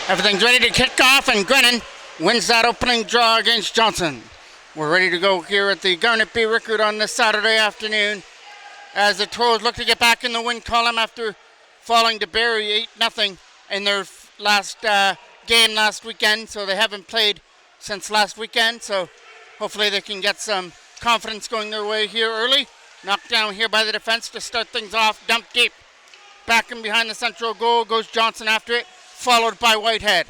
Everything's ready to kick off, and Grennan wins that opening draw against Johnson. We're ready to go here at the Garnet B. Rickard on this Saturday afternoon as the Toros look to get back in the win column after falling to Barrie 8-0 in their last game last weekend. So they haven't played since last weekend, so hopefully they can get some confidence going their way here early. Knocked down here by the defense to start things off. Dump deep. Back in behind the central goal goes Johnson after it, followed by Whitehead.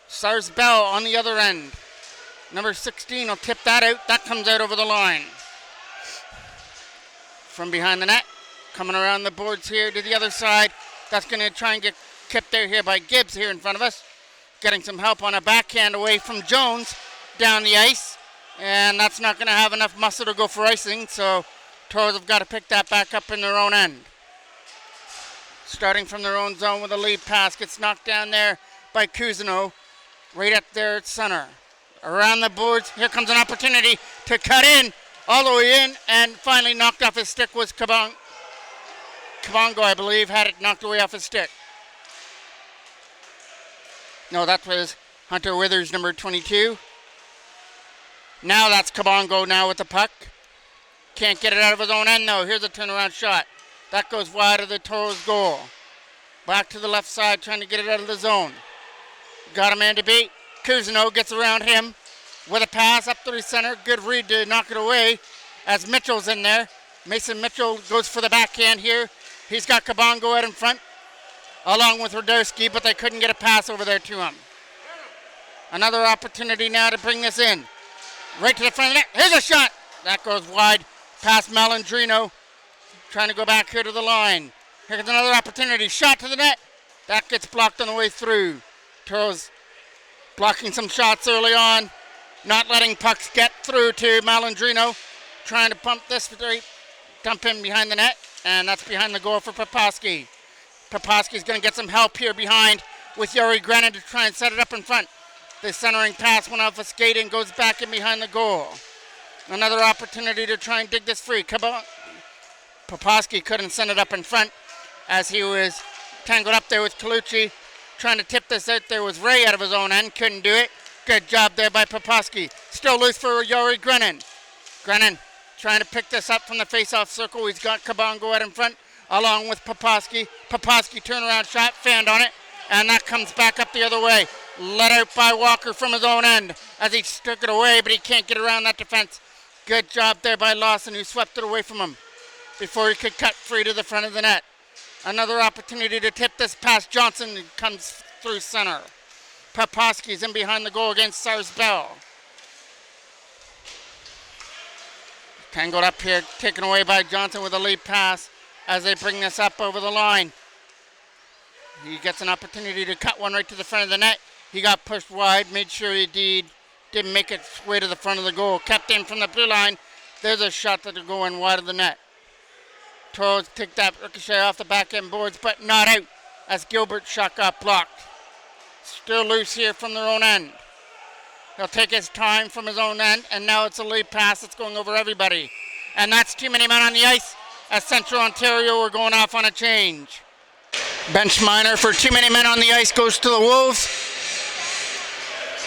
Stars Bell on the other end. Number 16 will tip that out. That comes out over the line. From behind the net, coming around the boards here to the other side. That's going to try and get kept out here by Gibbs here in front of us. Getting some help on a backhand away from Jones down the ice. And that's not going to have enough muscle to go for icing, so Toros have got to pick that back up in their own end. Starting from their own zone with a lead pass. Gets knocked down there by Cousineau. Right up there at center. Around the boards. Here comes an opportunity to cut in. All the way in. And finally knocked off his stick was Kabongo, I believe, had it knocked away off his stick. No, that was Hunter Withers, number 22. Now that's Kabongo now with the puck. Can't get it out of his own end, though. Here's a turnaround shot. That goes wide of the Toros goal. Back to the left side, trying to get it out of the zone. Got a man to beat. Cousineau gets around him with a pass up through center. Good read to knock it away as Mitchell's in there. Mason Mitchell goes for the backhand here. He's got Kabongo out in front, along with Raderski, but they couldn't get a pass over there to him. Another opportunity now to bring this in. Right to the front of the net. Here's a shot. That goes wide past Malandrino. Trying to go back here to the line. Here's another opportunity. Shot to the net. That gets blocked on the way through. Toros blocking some shots early on. Not letting pucks get through to Malandrino. Trying to pump this straight. Dump him behind the net. And that's behind the goal for Poposky. Poposky's going to get some help here behind with Yuri Grennan to try and set it up in front. The centering pass went off a skate and goes back in behind the goal. Another opportunity to try and dig this free. Poposky couldn't send it up in front as he was tangled up there with Colucci. Trying to tip this out there was Ray out of his own end. Couldn't do it. Good job there by Poposky. Still loose for Yuri Grennan. Grennan trying to pick this up from the face-off circle. He's got Kabongo out in front along with Poposky. Poposky turnaround shot, fanned on it. And that comes back up the other way. Let out by Walker from his own end as he took it away, but he can't get around that defense. Good job there by Lawson, who swept it away from him before he could cut free to the front of the net. Another opportunity to tip this past Johnson. Comes through center. Poposky's in behind the goal against Stars Bell. Tangled up here, taken away by Johnson with a lead pass as they bring this up over the line. He gets an opportunity to cut one right to the front of the net. He got pushed wide, made sure he didn't make its way to the front of the goal. Kept in from the blue line. There's a shot that'll go in wide of the net. Toros take that ricochet off the back end boards, but not out as Gilbert's shot got blocked. Still loose here from their own end. He'll take his time from his own end, and now it's a lead pass that's going over everybody. And that's too many men on the ice as Central Ontario are going off on a change. Bench minor for too many men on the ice goes to the Wolves.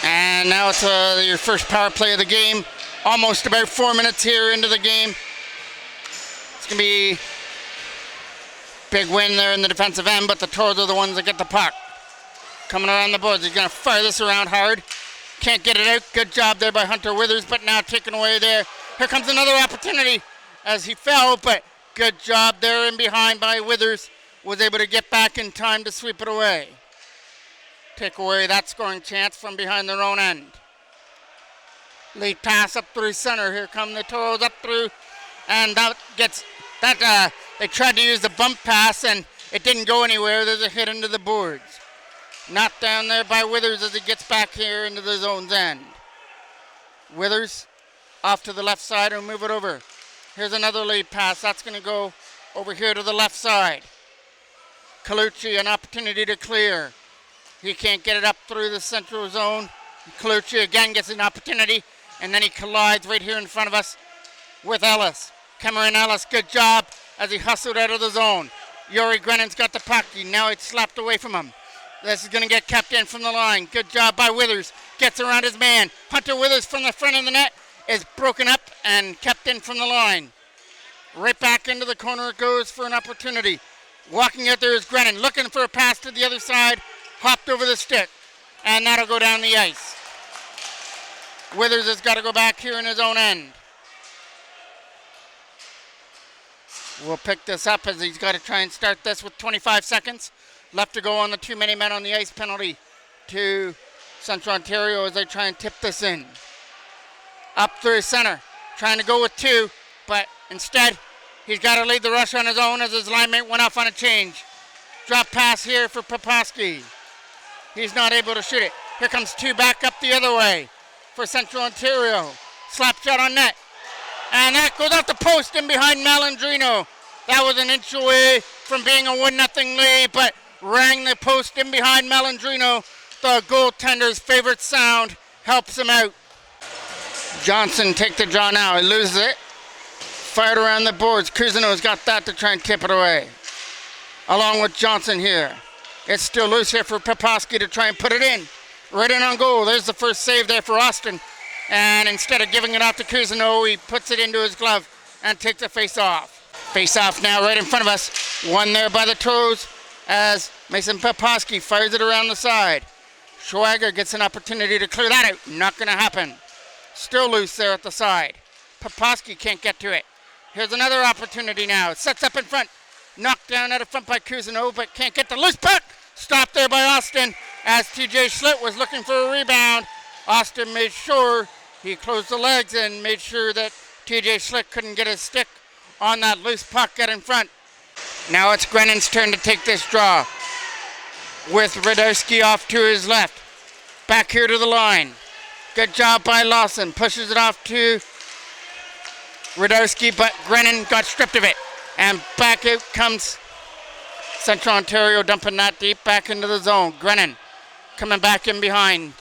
And now it's your first power play of the game. Almost about 4 minutes here into the game. It's going to be a big win there in the defensive end, but the Toros are the ones that get the puck. Coming around the boards. He's going to fire this around hard. Can't get it out. Good job there by Hunter Withers, but now taken away there. Here comes another opportunity as he fell, but good job there in behind by Withers. Was able to get back in time to sweep it away. Take away that scoring chance from behind their own end. Lead pass up through center. Here come the Toros up through, and they tried to use the bump pass and it didn't go anywhere. There's a hit into the boards. Knocked down there by Withers as he gets back here into the zone's end. Withers off to the left side and move it over. Here's another lead pass. That's going to go over here to the left side. Colucci, an opportunity to clear. He can't get it up through the central zone. Colucci again gets an opportunity, and then he collides right here in front of us with Ellis. Cameron Ellis, good job as he hustled out of the zone. Yuri Grennan's got the puck. Now it's slapped away from him. This is going to get kept in from the line. Good job by Withers. Gets around his man. Hunter Withers from the front of the net is broken up and kept in from the line. Right back into the corner it goes for an opportunity. Walking out there is Grennan, looking for a pass to the other side. Hopped over the stick, and that'll go down the ice. Withers has got to go back here in his own end. We'll pick this up as he's got to try and start this with 25 seconds left to go on the too many men on the ice penalty to Central Ontario as they try and tip this in. Up through center, trying to go with two, but instead he's got to lead the rush on his own as his line mate went off on a change. Drop pass here for Poposky. He's not able to shoot it. Here comes two back up the other way for Central Ontario. Slap shot on net. And that goes out the post in behind Malandrino. That was an inch away from being a 1-0 lead, but rang the post in behind Malandrino. The goaltender's favorite sound helps him out. Johnson take the draw now. He loses it. Fired around the boards. Cousineau's got that to try and tip it away. Along with Johnson here. It's still loose here for Poposky to try and put it in. Right in on goal. There's the first save there for Austin. And instead of giving it off to Cousineau, he puts it into his glove and takes a face-off. Face-off now right in front of us. One there by the Toros as Mason Poposky fires it around the side. Schwager gets an opportunity to clear that out. Not going to happen. Still loose there at the side. Poposky can't get to it. Here's another opportunity now. Sets up in front. Knocked down out of front by Cousineau, but can't get the loose puck. Stopped there by Austin as TJ Schlitt was looking for a rebound. Austin made sure he closed the legs and made sure that TJ Schlitt couldn't get his stick on that loose puck out in front. Now it's Grennan's turn to take this draw with Radowski off to his left. Back here to the line. Good job by Lawson. Pushes it off to Radowski, but Grennan got stripped of it. And back out comes Central Ontario, dumping that deep back into the zone. Grennan coming back in behind.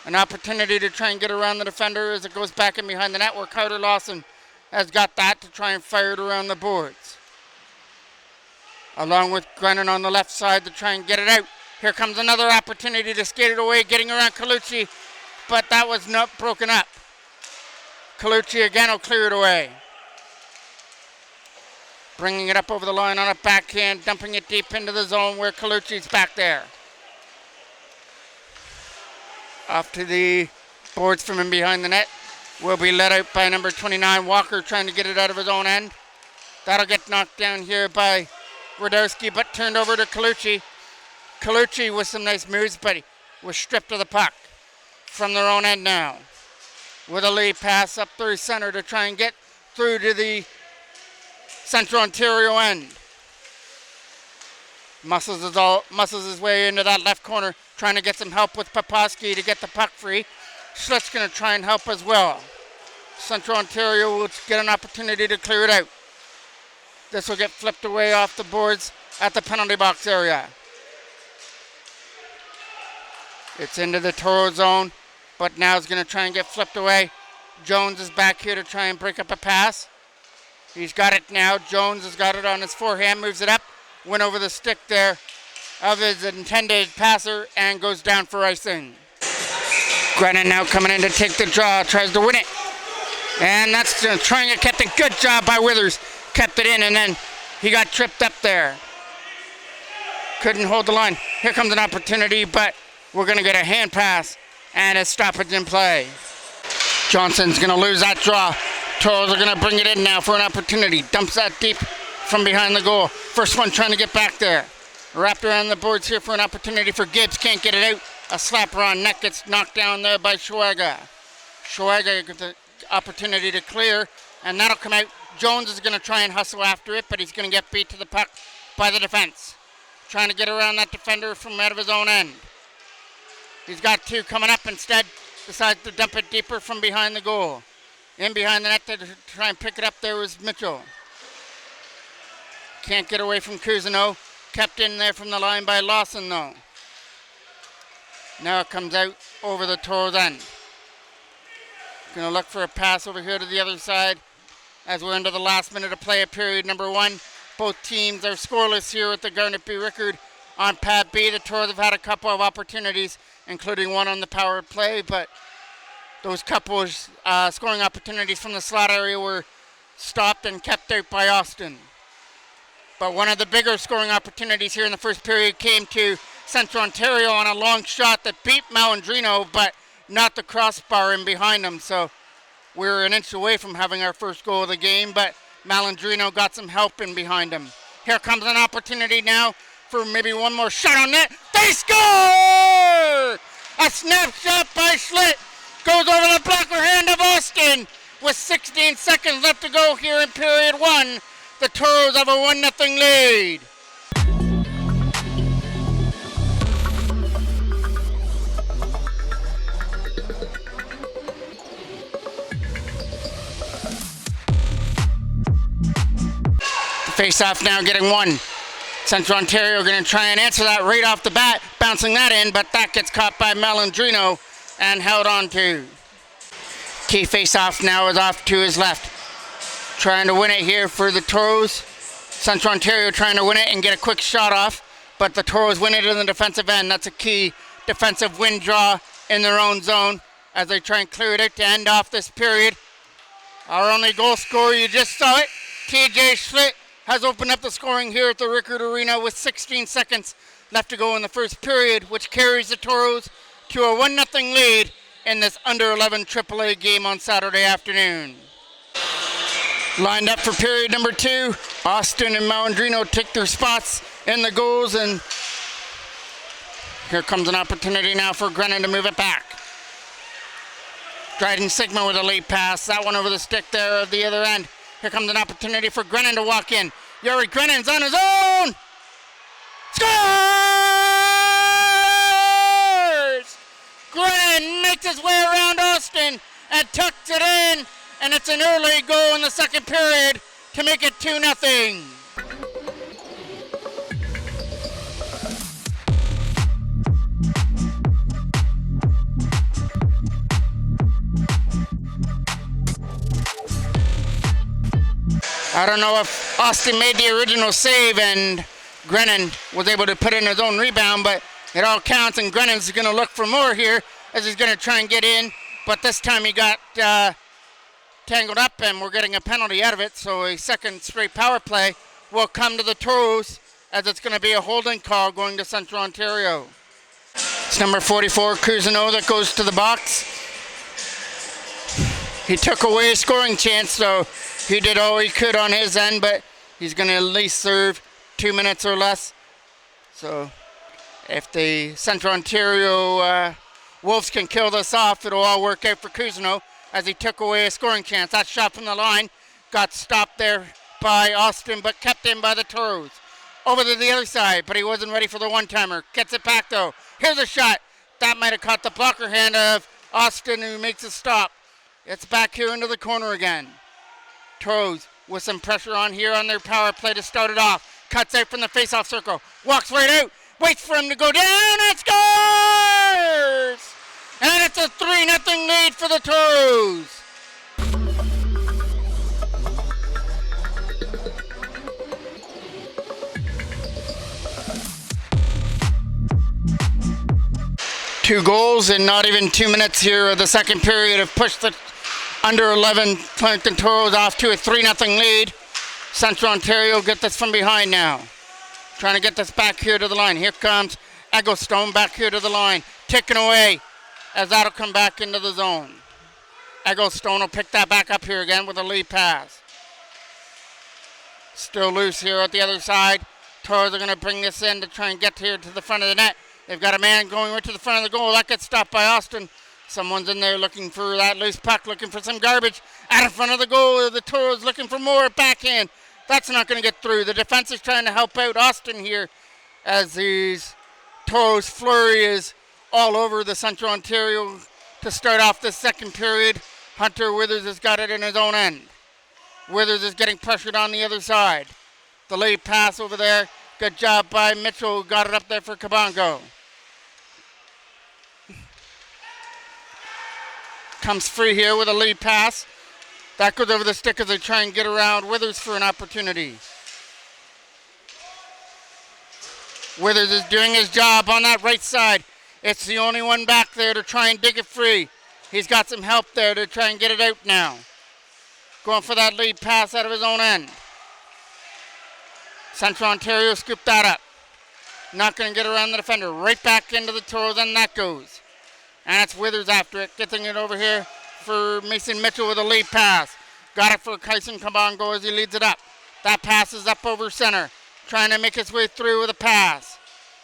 An opportunity to try and get around the defender as it goes back in behind the net where Carter Lawson has got that to try and fire it around the boards. Along with Grennan on the left side to try and get it out. Here comes another opportunity to skate it away, getting around Colucci, but that was not broken up. Colucci again will clear it away. Bringing it up over the line on a backhand, dumping it deep into the zone where Colucci's back there. Off to the boards from in behind the net. Will be let out by number 29, Walker, trying to get it out of his own end. That'll get knocked down here by Radowski, but turned over to Colucci. Colucci with some nice moves, but he was stripped of the puck from their own end now. With a lead pass up through center to try and get through to the Central Ontario end. Muscles his way into that left corner, trying to get some help with Poposky to get the puck free. Schlitt's going to try and help as well. Central Ontario will get an opportunity to clear it out. This will get flipped away off the boards at the penalty box area. It's into the Toro zone, but now it's going to try and get flipped away. Jones is back here to try and break up a pass. He's got it now. Jones has got it on his forehand, moves it up, went over the stick there of his intended passer and goes down for icing. Grennan now coming in to take the draw, tries to win it. And that's trying to keep it. Good job by Withers. Kept it in and then he got tripped up there. Couldn't hold the line. Here comes an opportunity, but we're going to get a hand pass and a stoppage in play. Johnson's going to lose that draw. Toros are going to bring it in now for an opportunity. Dumps that deep from behind the goal. First one trying to get back there. Wrapped around the boards here for an opportunity for Gibbs. Can't get it out. A slapper on net gets knocked down there by Schwager. Schwager gets the opportunity to clear, and that'll come out. Jones is going to try and hustle after it, but he's going to get beat to the puck by the defense. Trying to get around that defender from out of his own end. He's got two coming up instead. Decides to dump it deeper from behind the goal. In behind the net to try and pick it up there was Mitchell. Can't get away from Cousineau. Kept in there from the line by Lawson though. Now it comes out over the Toros end. Going to look for a pass over here to the other side as we're into the last minute of play of period number one. Both teams are scoreless here at the Garnet B. Rickard on pad B. The Toros have had a couple of opportunities, including one on the power play, but those couple of scoring opportunities from the slot area were stopped and kept out by Austin. But one of the bigger scoring opportunities here in the first period came to Central Ontario on a long shot that beat Malandrino, but not the crossbar in behind them. So we were an inch away from having our first goal of the game, but Malandrino got some help in behind him. Here comes an opportunity now for maybe one more shot on net. They score! A snapshot by Schlitt goes over the blocker hand of Austin with 16 seconds left to go here in period one. The Toros have a 1-0 lead. The face-off now getting one. Central Ontario going to try and answer that right off the bat, bouncing that in, but that gets caught by Malandrino and held on to. Key face-off now is off to his left. Trying to win it here for the Toros. Central Ontario trying to win it and get a quick shot off, but the Toros win it in the defensive end. That's a key defensive win draw in their own zone as they try and clear it out to end off this period. Our only goal scorer, you just saw it, TJ Schlitt, has opened up the scoring here at the Rickard Arena with 16 seconds left to go in the first period, which carries the Toros to a 1-0 lead in this under-11 AAA game on Saturday afternoon. Lined up for period number 2, Austin and Malandrino take their spots in the goals, and here comes an opportunity now for Grennan to move it back. Dryden Sigma with a late pass, that one over the stick there at the other end. Here comes an opportunity for Grennan to walk in. Yuri Grennan's on his own! Scores! Grennan makes his way around Austin and tucks it in, and it's an early goal in the second period to make it 2-0. I don't know if Austin made the original save and Grennan was able to put in his own rebound, but it all counts, and Grennan's going to look for more here as he's going to try and get in, but this time he got tangled up and we're getting a penalty out of it, so a second straight power play will come to the Toros as it's going to be a holding call going to Central Ontario. It's number 44, Cousineau, that goes to the box. He took away a scoring chance, so he did all he could on his end, but he's going to at least serve 2 minutes or less. So if the Central Ontario Wolves can kill this off, it'll all work out for Cousineau as he took away a scoring chance. That shot from the line got stopped there by Austin, but kept in by the Toros. Over to the other side, but he wasn't ready for the one-timer. Gets it back, though. Here's a shot. That might have caught the blocker hand of Austin, who makes a stop. It's back here into the corner again. Toros with some pressure on here on their power play to start it off. Cuts out from the face-off circle. Walks right out. Waits for him to go down and scores! And it's a 3-0 lead for the Toros. Two goals in not even 2 minutes here of the second period have pushed the under 11 Clinton Toros off to a 3-0 lead. Central Ontario get this from behind now. Trying to get this back here to the line. Here comes Egglestone back here to the line. Taken away as that'll come back into the zone. Egglestone will pick that back up here again with a lead pass. Still loose here at the other side. Toros are going to bring this in to try and get here to the front of the net. They've got a man going right to the front of the goal. That gets stopped by Austin. Someone's in there looking for that loose puck, looking for some garbage. Out in front of the goal, the Toros looking for more backhand. That's not going to get through. The defense is trying to help out Austin here as these Toros flurry is all over the Central Ontario to start off the second period. Hunter Withers has got it in his own end. Withers is getting pressured on the other side. The late pass over there. Good job by Mitchell. Got it up there for Kabongo. Comes free here with a lead pass. That goes over the stick as they try and get around Withers for an opportunity. Withers is doing his job on that right side. It's the only one back there to try and dig it free. He's got some help there to try and get it out now. Going for that lead pass out of his own end. Central Ontario scooped that up. Not going to get around the defender. Right back into the Toros, and that goes. And it's Withers after it. Getting it over here for Mason Mitchell with a lead pass. Got it for Kyson Kabongo as he leads it up. That pass is up over center. Trying to make his way through with a pass.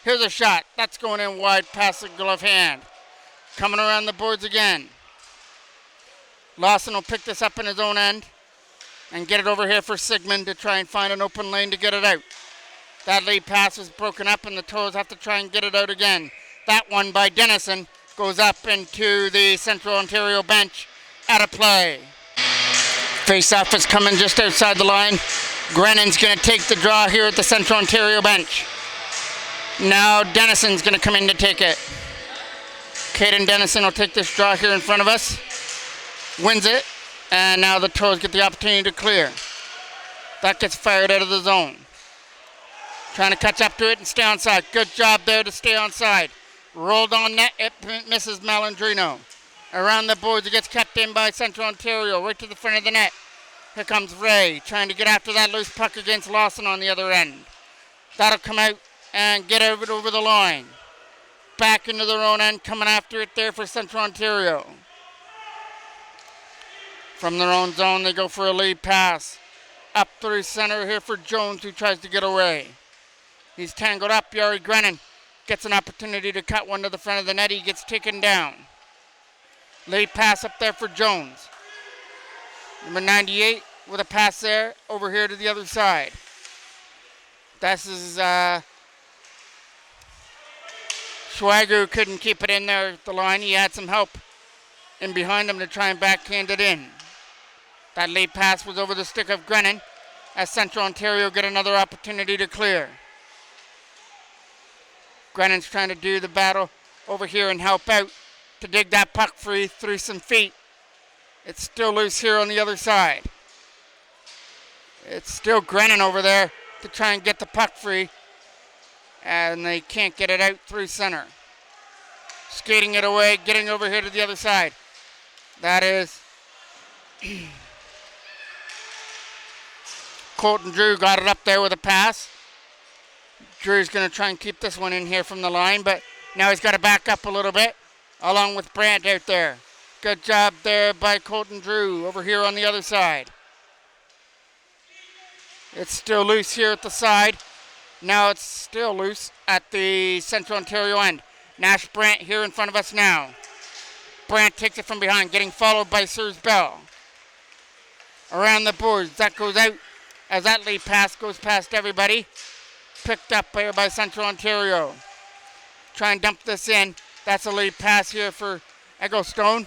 Here's a shot. That's going in wide past the glove hand. Coming around the boards again. Lawson will pick this up in his own end and get it over here for Sigmund to try and find an open lane to get it out. That lead pass is broken up and the Toros have to try and get it out again. That one by Dennison goes up into the Central Ontario bench out of play. Face-off is coming just outside the line. Grennan's going to take the draw here at the Central Ontario bench. Now Dennison's going to come in to take it. Caden Dennison will take this draw here in front of us. Wins it. And now the Toros get the opportunity to clear. That gets fired out of the zone. Trying to catch up to it and stay onside. Good job there to stay onside. Rolled on net. It misses Malandrino. Around the boards, it gets kept in by Central Ontario. Right to the front of the net. Here comes Ray trying to get after that loose puck against Lawson on the other end. That'll come out and get it over the line. Back into their own end, coming after it there for Central Ontario. From their own zone, they go for a lead pass. Up through center here for Jones, who tries to get away. He's tangled up. Yari Grennan gets an opportunity to cut one to the front of the net. He gets taken down. Lead pass up there for Jones. Number 98 with a pass there over here to the other side. This is Schweiger couldn't keep it in there at the line. He had some help in behind him to try and backhand it in. That lead pass was over the stick of Grennan as Central Ontario get another opportunity to clear. Grennan's trying to do the battle over here and help out to dig that puck free through some feet. It's still loose here on the other side. It's still Grennan over there to try and get the puck free. And they can't get it out through center. Skating it away, getting over here to the other side. That is Colton Drew got it up there with a pass. Drew's going to try and keep this one in here from the line, but now he's got to back up a little bit, along with Brandt out there. Good job there by Colton Drew over here on the other side. It's still loose here at the side. Now it's still loose at the Central Ontario end. Nash Brandt here in front of us now. Brandt takes it from behind, getting followed by Sirs Bell. Around the boards, that goes out as that lead pass goes past everybody. Picked up here by Central Ontario. Try and dump this in. That's a lead pass here for Egglestone.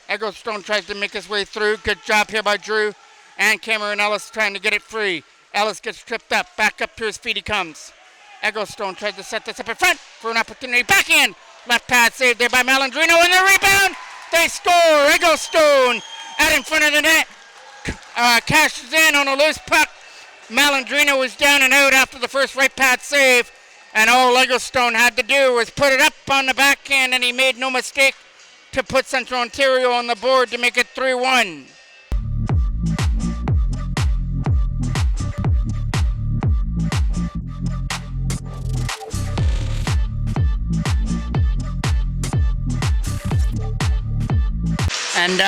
Egglestone tries to make his way through. Good job here by Drew. And Cameron Ellis trying to get it free. Ellis gets tripped up. Back up to his feet he comes. Egglestone tries to set this up in front for an opportunity. Back in. Left pad saved there by Malandrino. And the rebound. They score. Egglestone out in front of the net. Cashes in on a loose puck. Malandrino was down and out after the first right pad save. And all Egglestone had to do was put it up on the backhand, and he made no mistake to put Central Ontario on the board to make it 3-1. And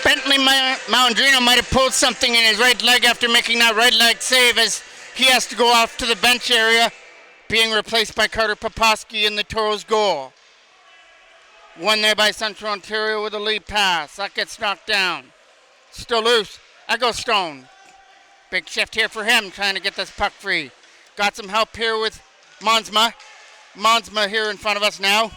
Bentley Malandrino might have pulled something in his right leg after making that right leg save, as he has to go off to the bench area, being replaced by Carter Poposky in the Toros goal. One there by Central Ontario with a lead pass. That gets knocked down. Still loose. Egglestone. Big shift here for him, trying to get this puck free. Got some help here with Monsma. Monsma here in front of us now,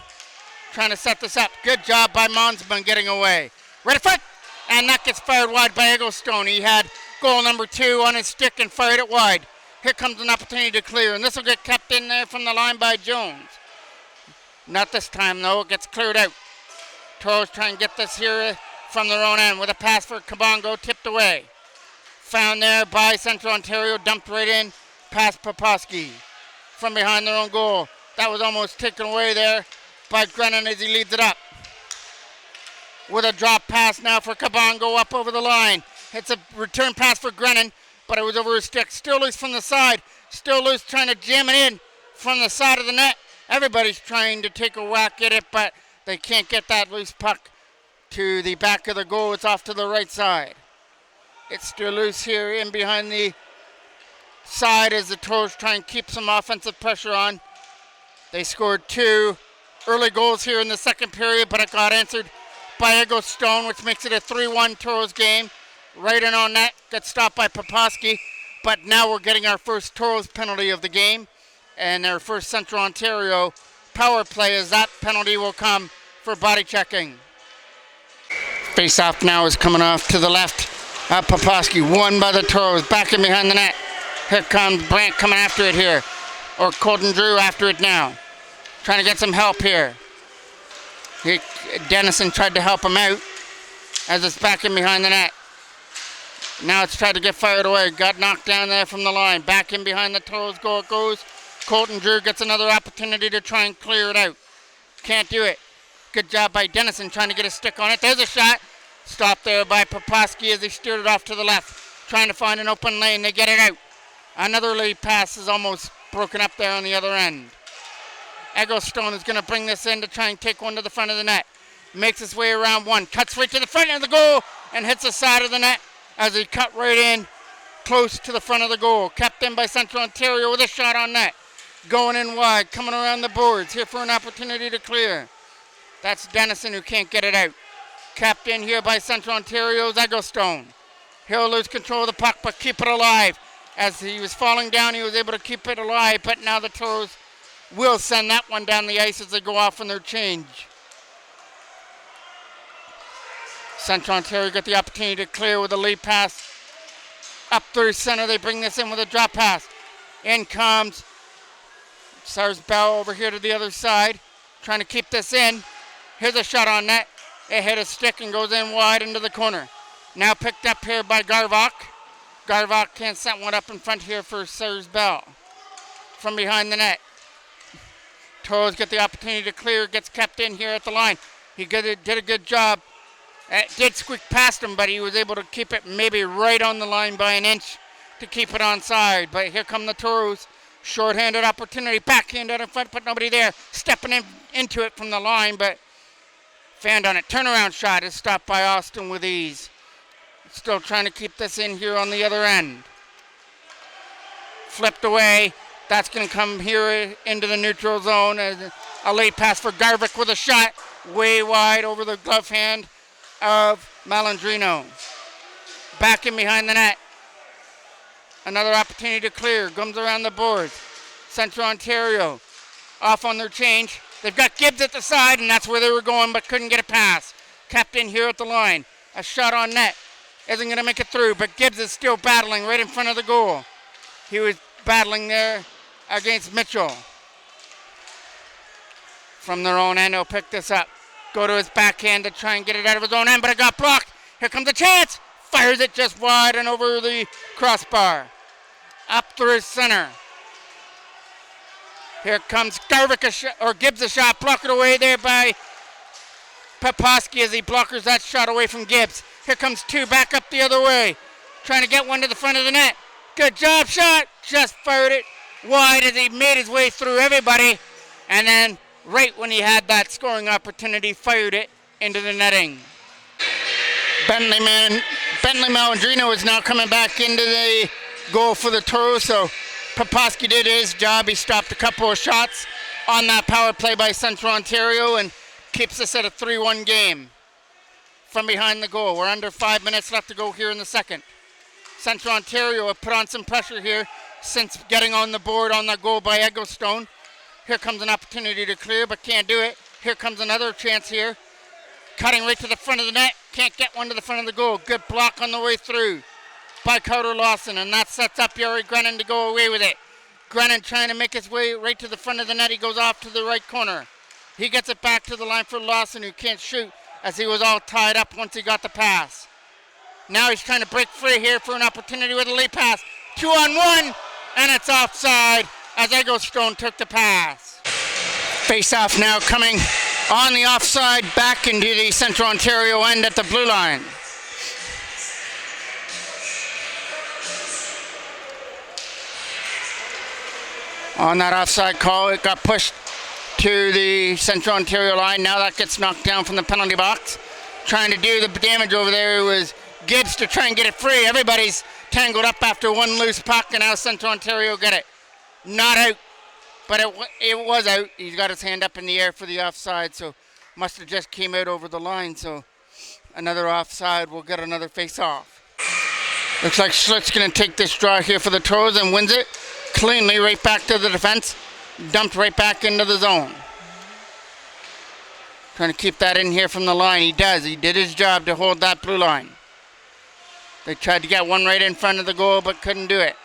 trying to set this up. Good job by Monsma getting away. Right foot, and that gets fired wide by Egglestone. He had goal number 2 on his stick and fired it wide. Here comes an opportunity to clear, and this will get kept in there from the line by Jones. Not this time, though. It gets cleared out. Toros trying to get this here from their own end with a pass for Kabongo, tipped away. Found there by Central Ontario, dumped right in past Poposky. from behind their own goal. That was almost taken away there by Grennan as he leads it up. With a drop pass now for Kabongo up over the line. It's a return pass for Grennan, but it was over his stick. Still loose from the side. Still loose, trying to jam it in from the side of the net. Everybody's trying to take a whack at it, but they can't get that loose puck to the back of the goal. It's off to the right side. It's still loose here in behind the side as the Toros try and keep some offensive pressure on. They scored 2 early goals here in the second period, but it got answered by Ego Stone, which makes it a 3-1 Toros game. Right in on net, gets stopped by Poposky, but now we're getting our first Toros penalty of the game and our first Central Ontario power play as that penalty will come for body checking. Face off now is coming off to the left. Poposky won by the Toros, back in behind the net. Here comes Brandt coming after it here, or Colton Drew after it now. Trying to get some help here. Dennison tried to help him out as it's back in behind the net. Now it's tried to get fired away. Got knocked down there from the line. Back in behind the Toros goal it goes. Colton Drew gets another opportunity to try and clear it out. Can't do it. Good job by Dennison trying to get a stick on it. There's a shot. Stopped there by Poposky as he steered it off to the left. Trying to find an open lane. They get it out. Another lead pass is almost broken up there on the other end. Ego Stone is going to bring this in to try and take one to the front of the net. Makes his way around one. Cuts right to the front of the goal and hits the side of the net as he cut right in close to the front of the goal. Kept in by Central Ontario with a shot on net. Going in wide, coming around the boards. Here for an opportunity to clear. That's Dennison who can't get it out. Kept in here by Central Ontario's Ego Stone. He'll lose control of the puck but keep it alive. As he was falling down, he was able to keep it alive, but now the Toros will send that one down the ice as they go off on their change. Central Ontario got the opportunity to clear with a lead pass. Up through center, they bring this in with a drop pass. In comes Sars Bell over here to the other side, trying to keep this in. Here's a shot on net. It hit a stick and goes in wide into the corner. Now picked up here by Garvok. Garvok can't set one up in front here for Sars Bell. From behind the net. Toros get the opportunity to clear, gets kept in here at the line. He did a good job. It did squeak past him, but he was able to keep it maybe right on the line by an inch to keep it onside. But here come the Toros. Short-handed opportunity, backhand out in front, but nobody there. Stepping into it from the line, but fanned on it. Turnaround shot is stopped by Austin with ease. Still trying to keep this in here on the other end. Flipped away. That's going to come here into the neutral zone. As a late pass for Garvik with a shot way wide over the glove hand of Malandrino. Back in behind the net. Another opportunity to clear. Comes around the boards. Central Ontario off on their change. They've got Gibbs at the side, and that's where they were going, but couldn't get a pass. Kept in here at the line. A shot on net. Isn't going to make it through, but Gibbs is still battling right in front of the goal. He was battling there against Mitchell. From their own end, he'll pick this up. Go to his backhand to try and get it out of his own end, but it got blocked. Here comes a chance. Fires it just wide and over the crossbar. Up through center. Here comes Gibbs a shot. Blocked it away there by Poposky as he blockers that shot away from Gibbs. Here comes two back up the other way. Trying to get one to the front of the net. Good job shot. Just fired it wide as he made his way through everybody. And then right when he had that scoring opportunity, fired it into the netting. Bentley Malandrino is now coming back into the goal for the Toros. So Poposky did his job. He stopped a couple of shots on that power play by Central Ontario and keeps us at a 3-1 game. From behind the goal. We're under 5 minutes left to go here in the second. Central Ontario have put on some pressure here since getting on the board on that goal by Ego Stone. Here comes an opportunity to clear, but can't do it. Here comes another chance here. Cutting right to the front of the net. Can't get one to the front of the goal. Good block on the way through by Carter Lawson, and that sets up Yuri Grennan to go away with it. Grennan trying to make his way right to the front of the net. He goes off to the right corner. He gets it back to the line for Lawson, who can't shoot as he was all tied up once he got the pass. Now he's trying to break free here for an opportunity with a late pass. 2-on-1, and it's offside as Egglestone took the pass. Face-off now coming on the offside back into the Central Ontario end at the blue line. On that offside call, it got pushed to the Central Ontario line. Now that gets knocked down from the penalty box. Trying to do the damage over there was Gibbs to try and get it free. Everybody's tangled up after one loose puck, and now Central Ontario get it. Not out, but it was out. He's got his hand up in the air for the offside, so must have just came out over the line. So another offside will get another face-off. Looks like Schlitt's going to take this draw here for the Toros and wins it cleanly right back to the defense. Dumped right back into the zone. Trying to keep that in here from the line. He does. He did his job to hold that blue line. They tried to get one right in front of the goal but couldn't do it.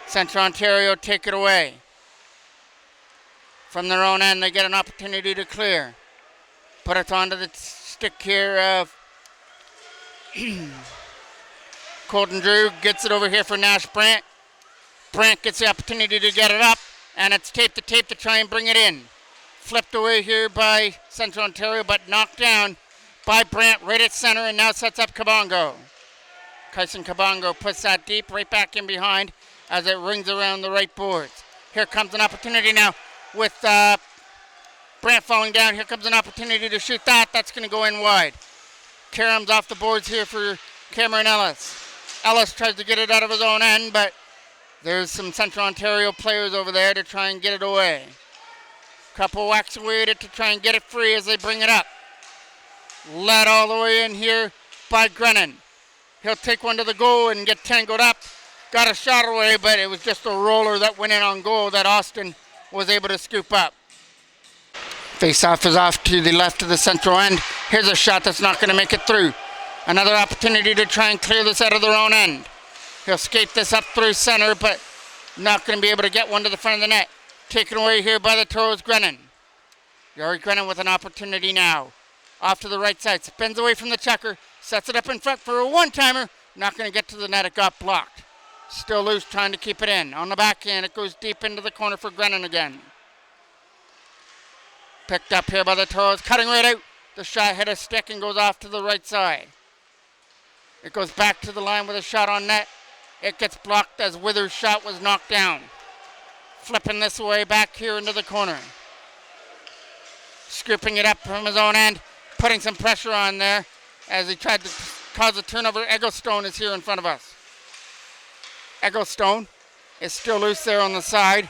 Central Ontario take it away. From their own end, they get an opportunity to clear. Put it onto the stick here of Colton Drew. Gets it over here for Nash Brandt. Brandt gets the opportunity to get it up, and it's tape to try and bring it in. Flipped away here by Central Ontario, but knocked down by Brandt right at center, and now sets up Kabongo. Kyson Kabongo puts that deep right back in behind as it rings around the right boards. Here comes an opportunity now with Brandt falling down. Here comes an opportunity to shoot that. That's going to go in wide. Karam's off the boards here for Cameron Ellis. Ellis tries to get it out of his own end, but there's some Central Ontario players over there to try and get it away. Couple whacks away at it to try and get it free as they bring it up. Led all the way in here by Grennan. He'll take one to the goal and get tangled up. Got a shot away, but it was just a roller that went in on goal that Austin was able to scoop up. Face-off is off to the left of the central end. Here's a shot that's not going to make it through. Another opportunity to try and clear this out of their own end. He'll skate this up through center, but not going to be able to get one to the front of the net. Taken away here by the Toros, Grennan. Yari Grennan with an opportunity now. Off to the right side, spins away from the checker, sets it up in front for a one-timer. Not going to get to the net, it got blocked. Still loose, trying to keep it in. On the backhand, it goes deep into the corner for Grennan again. Picked up here by the Toros, cutting right out. The shot hit a stick and goes off to the right side. It goes back to the line with a shot on net. It gets blocked as Withers' shot was knocked down. Flipping this away back here into the corner. Scooping it up from his own end. Putting some pressure on there as he tried to cause a turnover. Egglestone is here in front of us. Egglestone is still loose there on the side.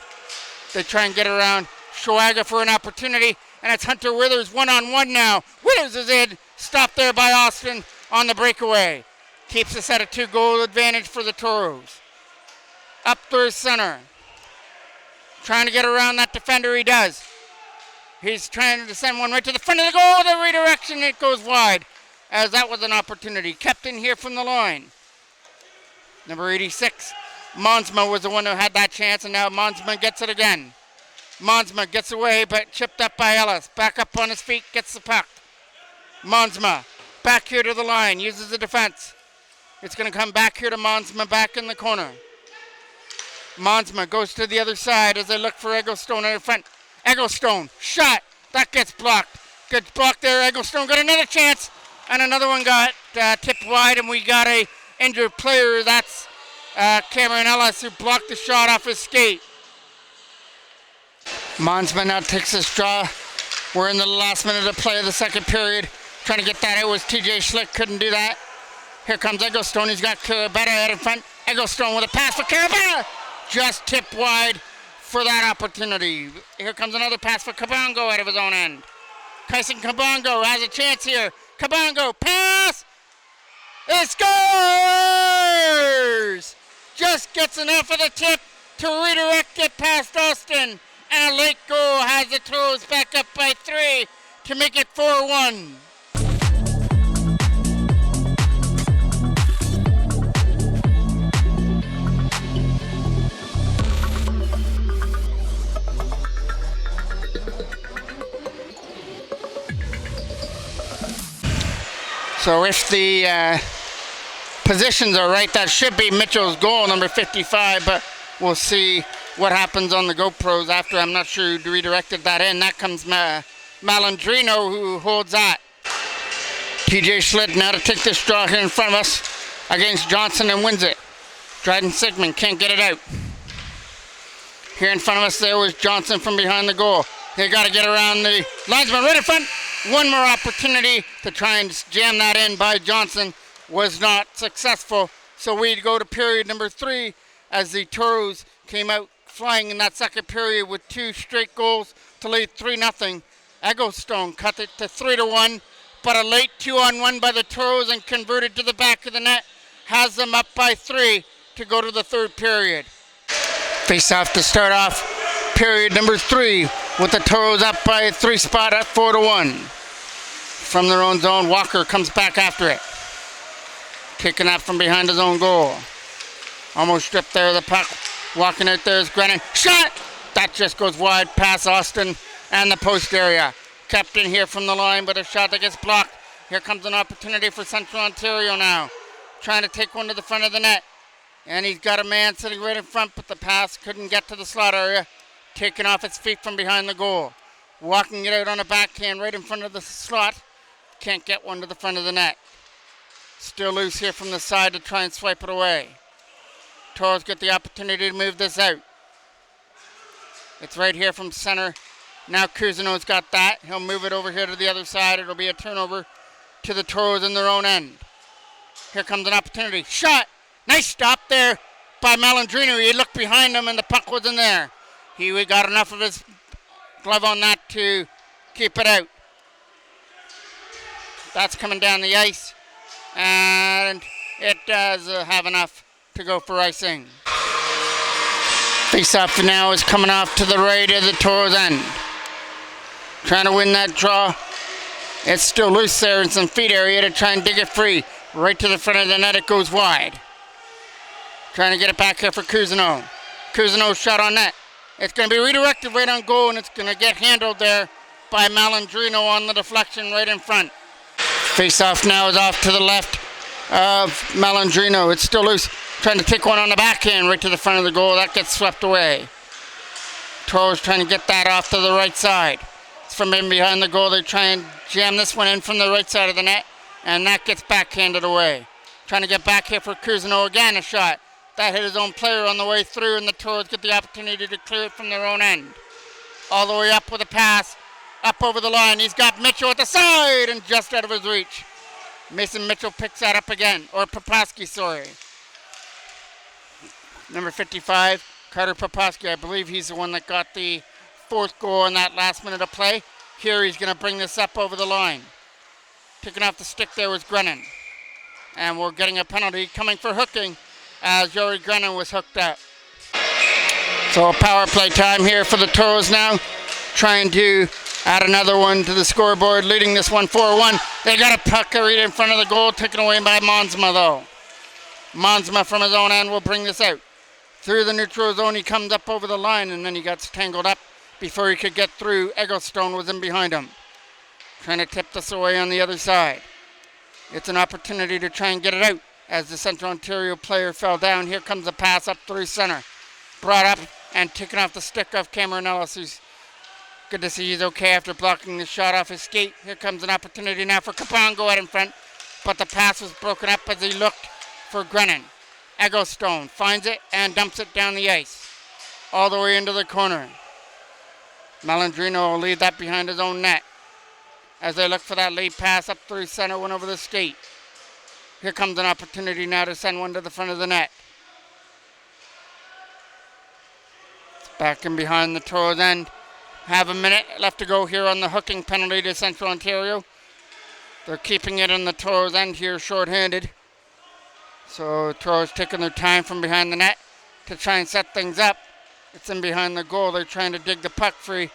They try and get around Schwager for an opportunity. And it's Hunter Withers one-on-one now. Withers is in. Stopped there by Austin on the breakaway. Keeps us at a 2-goal advantage for the Toros. Up through center. Trying to get around that defender, he does. He's trying to send one right to the front of the goal. The redirection, it goes wide. As that was an opportunity. Kept in here from the line. Number 86, Monsma was the one who had that chance, and now Monsma gets it again. Monsma gets away, but chipped up by Ellis. Back up on his feet, gets the puck. Monsma, back here to the line, uses the defense. It's going to come back here to Monsma, back in the corner. Monsma goes to the other side as they look for Egglestone in front. Egglestone, shot. That gets blocked. Gets blocked there. Egglestone got another chance. And another one got tipped wide, and we got a injured player. That's Cameron Ellis, who blocked the shot off his skate. Monsma now takes this draw. We're in the last minute of play of the second period. Trying to get that out was TJ Schlick. Couldn't do that. Here comes Egglestone. He's got Carabetta out in front. Egglestone with a pass for Carabetta. Just tipped wide for that opportunity. Here comes another pass for Kabongo out of his own end. Kyson Kabongo has a chance here. Kabongo, pass! It scores! Just gets enough of the tip to redirect it past Austin. And a late goal has the Toros back up by 3 to make it 4-1. So if the positions are right, that should be Mitchell's goal, number 55, but we'll see what happens on the GoPros after. I'm not sure who redirected that in. That comes Malandrino, who holds that. TJ Schlitt now to take this draw here in front of us against Johnson and wins it. Dryden Sigmund can't get it out. Here in front of us there was Johnson from behind the goal. They got to get around the linesman right in front. One more opportunity to try and jam that in by Johnson was not successful. So we go to period number 3 as the Toros came out flying in that second period with 2 straight goals to lead 3-0. Egglestone cut it to 3-1, but a late 2-on-1 by the Toros and converted to the back of the net has them up by 3 to go to the third period. Face off to start off period number 3 with the Toros up by 3 spot at 4-1. From their own zone, Walker comes back after it. Kicking out from behind his own goal. Almost stripped there of the puck. Walking out there is Grennan. Shot! That just goes wide past Austin and the post area. Kept in here from the line, but a shot that gets blocked. Here comes an opportunity for Central Ontario now. Trying to take one to the front of the net. And he's got a man sitting right in front, but the pass couldn't get to the slot area. Taken off its feet from behind the goal. Walking it out on a backhand right in front of the slot. Can't get one to the front of the net. Still loose here from the side to try and swipe it away. Toros get the opportunity to move this out. It's right here from center. Now Cousineau's got that. He'll move it over here to the other side. It'll be a turnover to the Toros in their own end. Here comes an opportunity. Shot! Nice stop there by Malandrino. He looked behind him and the puck wasn't there. He got enough of his glove on that to keep it out. That's coming down the ice. And it does have enough to go for icing. Face-off now is coming off to the right of the Toros end. Trying to win that draw. It's still loose there in some feet area to try and dig it free. Right to the front of the net, it goes wide. Trying to get it back here for Cousineau. Cousineau's shot on net. It's going to be redirected right on goal, and it's going to get handled there by Malandrino on the deflection right in front. Face-off now is off to the left of Malandrino. It's still loose. Trying to take one on the backhand right to the front of the goal. That gets swept away. Toros trying to get that off to the right side. It's from in behind the goal. They try and jam this one in from the right side of the net, and that gets backhanded away. Trying to get back here for Cousineau again, a shot. That hit his own player on the way through, and the Toros get the opportunity to clear it from their own end. All the way up with a pass. Up over the line. He's got Mitchell at the side and just out of his reach. Mason Mitchell picks that up again. Or Poposky, sorry. Number 55, Carter Poposky. I believe he's the one that got the 4th goal in that last minute of play. Here he's going to bring this up over the line. Picking off the stick there was Grennan. And we're getting a penalty coming for hooking as Joey Grennan was hooked up. So a power play time here for the Toros now. Trying to add another one to the scoreboard, leading this one 4-1. They got a puck right in front of the goal, taken away by Monsma though. Monsma from his own end will bring this out. Through the neutral zone, he comes up over the line, and then he got tangled up before he could get through. Egglestone was in behind him. Trying to tip this away on the other side. It's an opportunity to try and get it out as the Central Ontario player fell down. Here comes a pass up through center. Brought up and taken off the stick of Cameron Ellis, who's good to see he's okay after blocking the shot off his skate. Here comes an opportunity now for Capongo out in front, but the pass was broken up as he looked for Grennan. Egglestone finds it and dumps it down the ice, all the way into the corner. Malandrino will lead that behind his own net as they look for that lead pass up through center, one over the skate. Here comes an opportunity now to send one to the front of the net. It's back in behind the Toros end. Have a minute left to go here on the hooking penalty to Central Ontario. They're keeping it in the Toros end here short-handed. So Toros taking their time from behind the net to try and set things up. It's in behind the goal. They're trying to dig the puck free.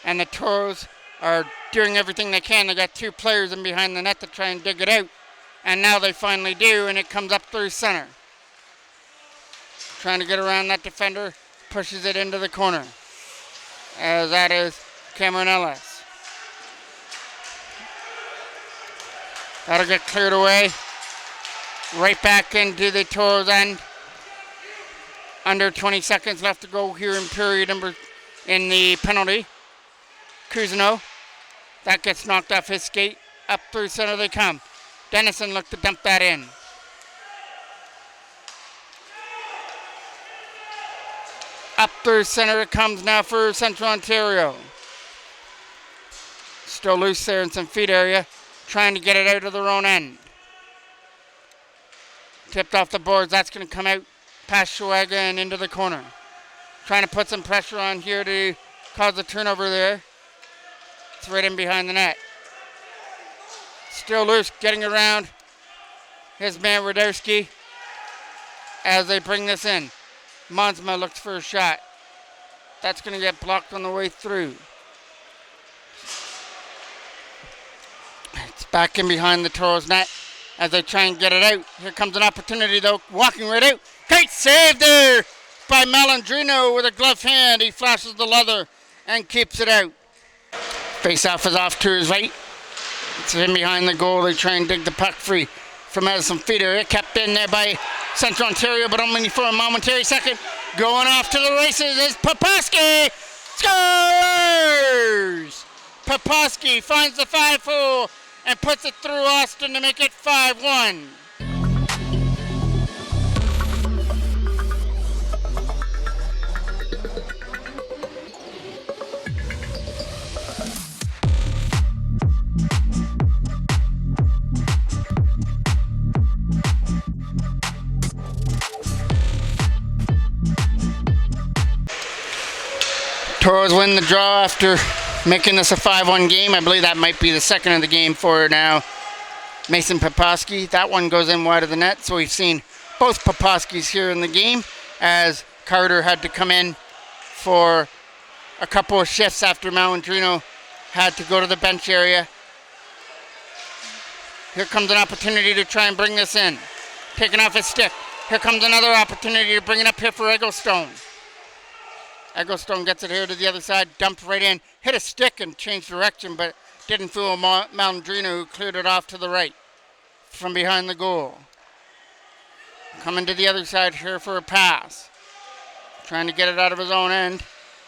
And the Toros are doing everything they can. They got 2 players in behind the net to try and dig it out. And now they finally do, and it comes up through center. Trying to get around that defender. Pushes it into the corner. As that is Cameron Ellis. That'll get cleared away. Right back into the Toros end. Under 20 seconds left to go here in period number in the penalty. Cousineau. That gets knocked off his skate. Up through center they come. Dennison looked to dump that in. Up through center it comes now for Central Ontario. Still loose there in some feet area. Trying to get it out of their own end. Tipped off the boards. That's going to come out past Shuaga and into the corner. Trying to put some pressure on here to cause a turnover there. It's right in behind the net. Still loose, getting around his man Radowski as they bring this in. Monsma looks for a shot. That's going to get blocked on the way through. It's back in behind the Toros net as they try and get it out. Here comes an opportunity though, walking right out. Great save there by Malandrino with a gloved hand. He flashes the leather and keeps it out. Face-off is off to his right. It's in behind the goal. They try and dig the puck free from Madison Feeder. It kept in there by Central Ontario, but only for a momentary second. Going off to the races is Poposky. Scores! Poposky finds the 5-hole and puts it through Austin to make it 5-1. Toros win the draw after making this a 5-1 game. I believe that might be the second of the game for now Mason Poposky. That one goes in wide of the net, so we've seen both Poposkys here in the game as Carter had to come in for a couple of shifts after Malandrino had to go to the bench area. Here comes an opportunity to try and bring this in. Taking off his stick. Here comes another opportunity to bring it up here for Egglestone. Egglestone gets it here to the other side, dumped right in, hit a stick and changed direction, but didn't fool Malandrino, who cleared it off to the right from behind the goal. Coming to the other side here for a pass. Trying to get it out of his own end.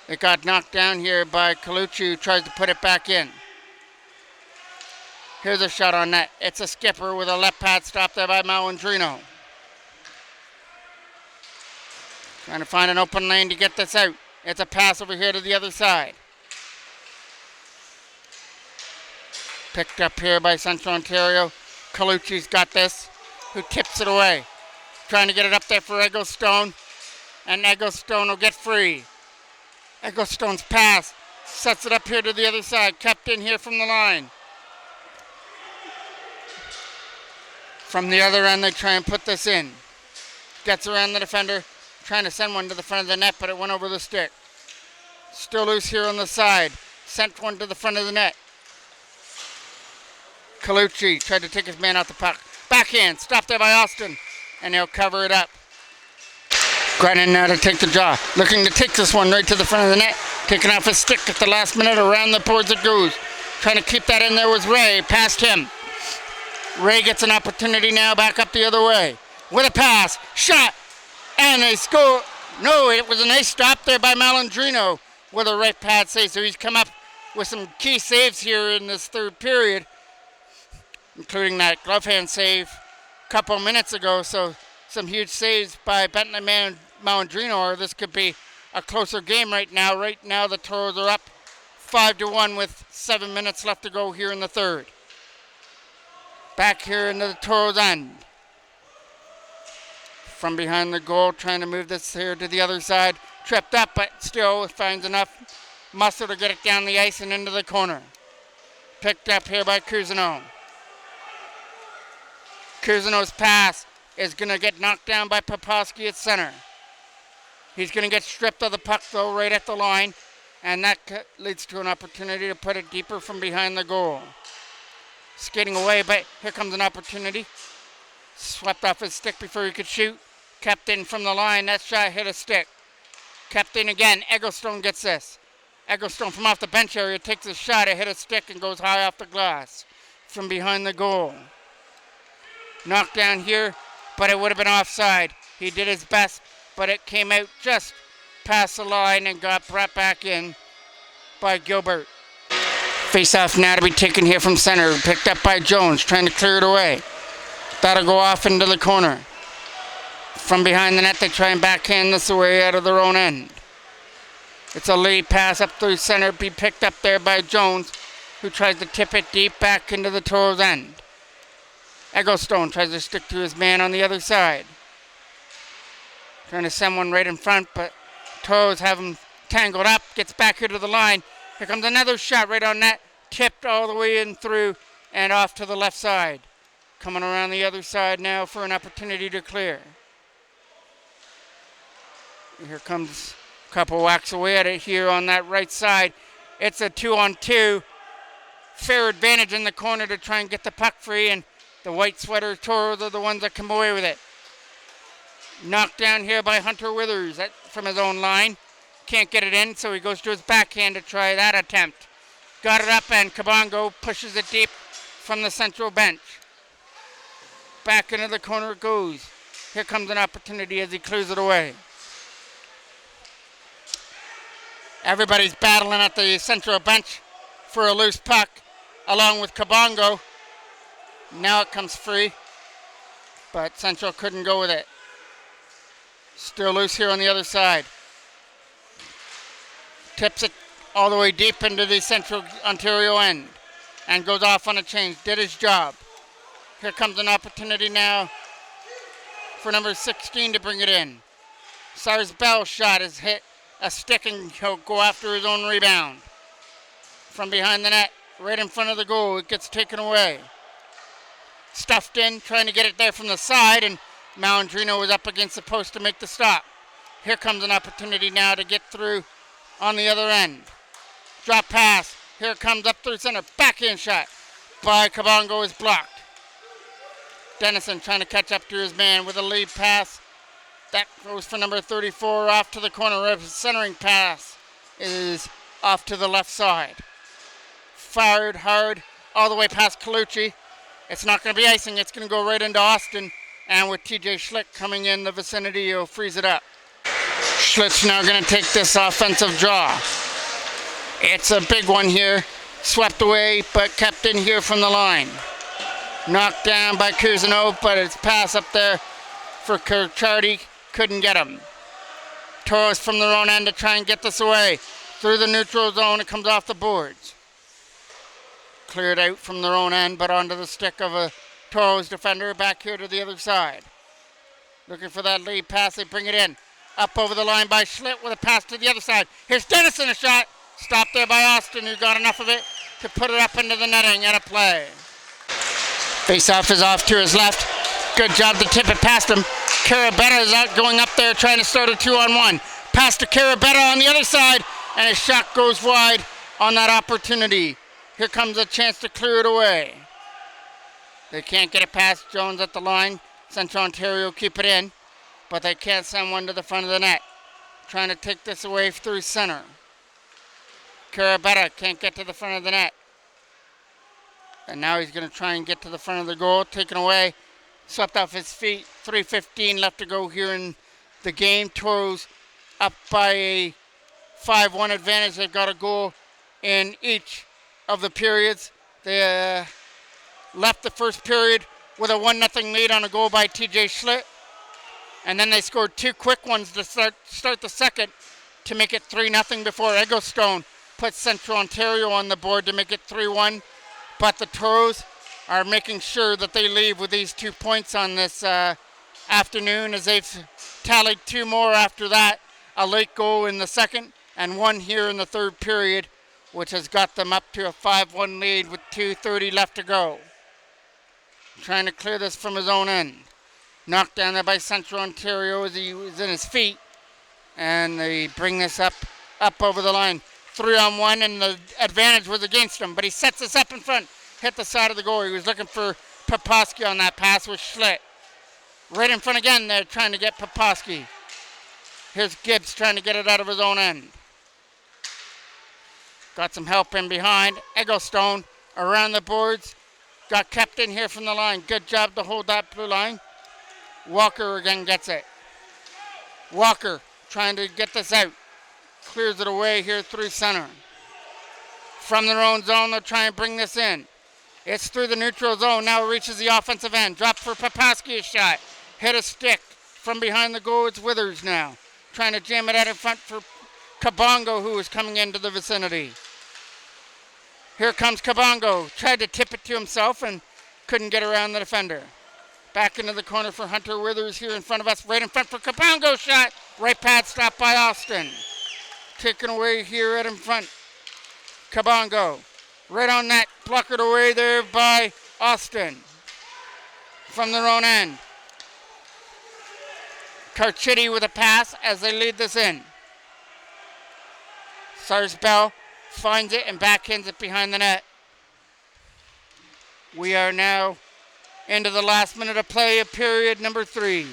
It got knocked down here by Colucci, who tries to put it back in. Here's a shot on net. It's a skipper with a left pad stop there by Malandrino. Trying to find an open lane to get this out. It's a pass over here to the other side. Picked up here by Central Ontario. Colucci's got this, who tips it away. Trying to get it up there for Egglestone. And Egglestone will get free. Egglestone's pass sets it up here to the other side. Kept in here from the line. From the other end, they try and put this in. Gets around the defender. Trying to send one to the front of the net, but it went over the stick. Still loose here on the side. Sent one to the front of the net. Colucci tried to take his man out the puck. Backhand, stopped there by Austin, and he'll cover it up. Grennan now to take the draw. Looking to take this one right to the front of the net. Taking off his stick at the last minute. Around the boards it goes. Trying to keep that in there was Ray. Past him. Ray gets an opportunity now back up the other way. With a pass. Shot. And they score. No, it was a nice stop there by Malandrino with a right pad save. So he's come up with some key saves here in this third period, including that glove hand save a couple minutes ago. So some huge saves by Bentley and Malandrino, or this could be a closer game right now. Right now the Toros are up 5-1 with 7 minutes left to go here in the third. Back here into the Toros end. From behind the goal, trying to move this here to the other side. Tripped up, but still finds enough muscle to get it down the ice and into the corner. Picked up here by Cousineau. Cousineau's pass is going to get knocked down by Poposky at center. He's going to get stripped of the puck, though, right at the line, and that leads to an opportunity to put it deeper from behind the goal. Skating away, but here comes an opportunity. Swept off his stick before he could shoot. Kept in from the line. That shot hit a stick. Kept in again. Egglestone gets this. Egglestone from off the bench area takes a shot. It hit a stick and goes high off the glass from behind the goal. Knocked down here, but it would have been offside. He did his best but it came out just past the line and got brought back in by Gilbert. Face off now to be taken here from center. Picked up by Jones, trying to clear it away. That'll go off into the corner. From behind the net, they try and backhand this away out of their own end. It's a lead pass up through center, be picked up there by Jones, who tries to tip it deep back into the Toros end. Egglestone tries to stick to his man on the other side. Trying to send one right in front, but Toros have him tangled up, gets back here to the line. Here comes another shot right on net, tipped all the way in through and off to the left side. Coming around the other side now for an opportunity to clear. Here comes a couple whacks away at it here on that right side. It's a 2-on-2. Fair advantage in the corner to try and get the puck free, and the white sweater Toros are the ones that come away with it. Knocked down here by Hunter Withers from his own line. Can't get it in, so he goes to his backhand to try that attempt. Got it up, and Kabongo pushes it deep from the central bench. Back into the corner it goes. Here comes an opportunity as he clears it away. Everybody's battling at the central bench for a loose puck, along with Kabongo. Now it comes free, but Central couldn't go with it. Still loose here on the other side. Tips it all the way deep into the Central Ontario end and goes off on a change. Did his job. Here comes an opportunity now for number 16 to bring it in. Cyrus Bell's shot is hit a stick and he'll go after his own rebound. From behind the net, right in front of the goal, it gets taken away. Stuffed in, trying to get it there from the side, and Malandrino was up against the post to make the stop. Here comes an opportunity now to get through on the other end. Drop pass. Here it comes up through center. Backhand shot by Kabongo is blocked. Dennison trying to catch up to his man with a lead pass. That goes for number 34 off to the corner. Centering pass is off to the left side. Fired hard all the way past Colucci. It's not going to be icing. It's going to go right into Austin. And with TJ Schlick coming in the vicinity, he'll freeze it up. Schlick's now going to take this offensive draw. It's a big one here. Swept away, but kept in here from the line. Knocked down by Cousineau, but it's pass up there for Kirchardi. Couldn't get him. Toros from their own end to try and get this away. Through the neutral zone, it comes off the boards. Cleared out from their own end, but onto the stick of a Toros defender back here to the other side. Looking for that lead pass, they bring it in. Up over the line by Schlitt with a pass to the other side. Here's Dennison, a shot. Stopped there by Austin, who got enough of it to put it up into the netting and a play. Face-off is off to his left. Good job to tip it past him. Carabetta is out going up there trying to start a 2-on-1. Pass to Carabetta on the other side, and his shot goes wide on that opportunity. Here comes a chance to clear it away. They can't get it past Jones at the line. Central Ontario keep it in, but they can't send one to the front of the net. Trying to take this away through center. Carabetta can't get to the front of the net. And now he's going to try and get to the front of the goal. Taken away. Swept off his feet. 3:15 left to go here in the game. Toros up by a 5-1 advantage. They've got a goal in each of the periods. They left the first period with a 1-0 lead on a goal by TJ Schlitt. And then they scored two quick ones to start the second to make it 3-0 before Egglestone put Central Ontario on the board to make it 3-1. But the Toros are making sure that they leave with these 2 points on this afternoon, as they've tallied two more after that. A late goal in the second and one here in the third period, which has got them up to a 5-1 lead with 2:30 left to go. Trying to clear this from his own end. Knocked down there by Central Ontario as he was in his feet. And they bring this up over the line. 3-on-1, and the advantage was against him, but he sets this up in front. Hit the side of the goal. He was looking for Poposky on that pass with Schlitt. Right in front again, they're trying to get Poposky. Here's Gibbs trying to get it out of his own end. Got some help in behind. Egglestone around the boards. Got kept in here from the line. Good job to hold that blue line. Walker again gets it. Walker trying to get this out. Clears it away here through center. From their own zone, they'll try and bring this in. It's through the neutral zone. Now it reaches the offensive end. Drop for Papaski's shot. Hit a stick. From behind the goal, it's Withers now. Trying to jam it out in front for Kabongo, who is coming into the vicinity. Here comes Kabongo. Tried to tip it to himself and couldn't get around the defender. Back into the corner for Hunter Withers here in front of us. Right in front for Kabongo shot. Right pad stop by Austin. Taken away here right in front. Kabongo. Right on net. Blockered away there by Austin. From their own end. Carchidi with a pass as they lead this in. Sarsbell finds it and backhands it behind the net. We are now into the last minute of play of period number 3.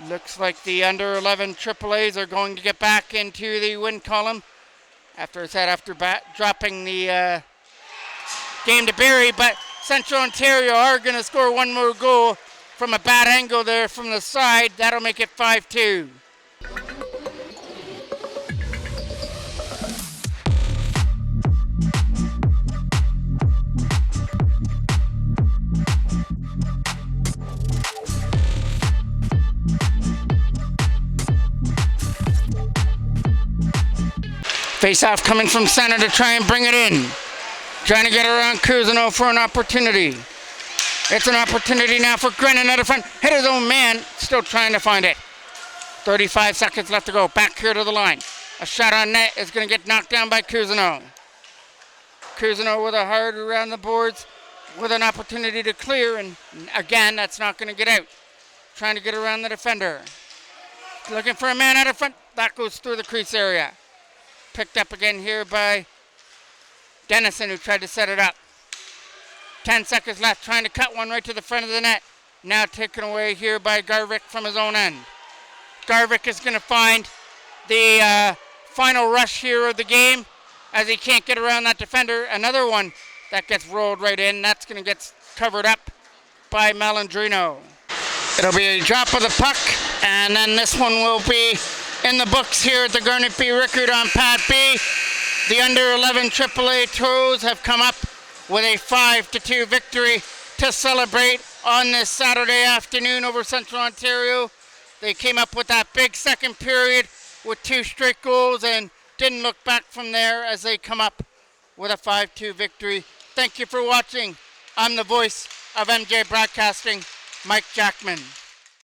Looks like the under 11 AAAs are going to get back into the win column after dropping the game to Barrie, but Central Ontario are going to score one more goal from a bad angle there from the side. That'll make it 5-2. Face-off coming from center to try and bring it in. Trying to get around Cousineau for an opportunity. It's an opportunity now for Grennan out of front. Hit his own man. Still trying to find it. 35 seconds left to go. Back here to the line. A shot on net is going to get knocked down by Cousineau. Cousineau with a hard around the boards with an opportunity to clear. And again, that's not going to get out. Trying to get around the defender. Looking for a man out of front. That goes through the crease area. Picked up again here by Dennison, who tried to set it up. 10 seconds left, trying to cut one right to the front of the net. Now taken away here by Garvik from his own end. Garvik is going to find the final rush here of the game as he can't get around that defender. Another one that gets rolled right in. That's going to get covered up by Malandrino. It'll be a drop of the puck, and then this one will be in the books here at the Garnet B. Rickard on Pat B. The under 11 AAA Toros have come up with a 5-2 victory to celebrate on this Saturday afternoon over Central Ontario. They came up with that big second period with 2 straight goals and didn't look back from there as they come up with a 5-2 victory. Thank you for watching. I'm the voice of MJ Broadcasting, Mike Jackman.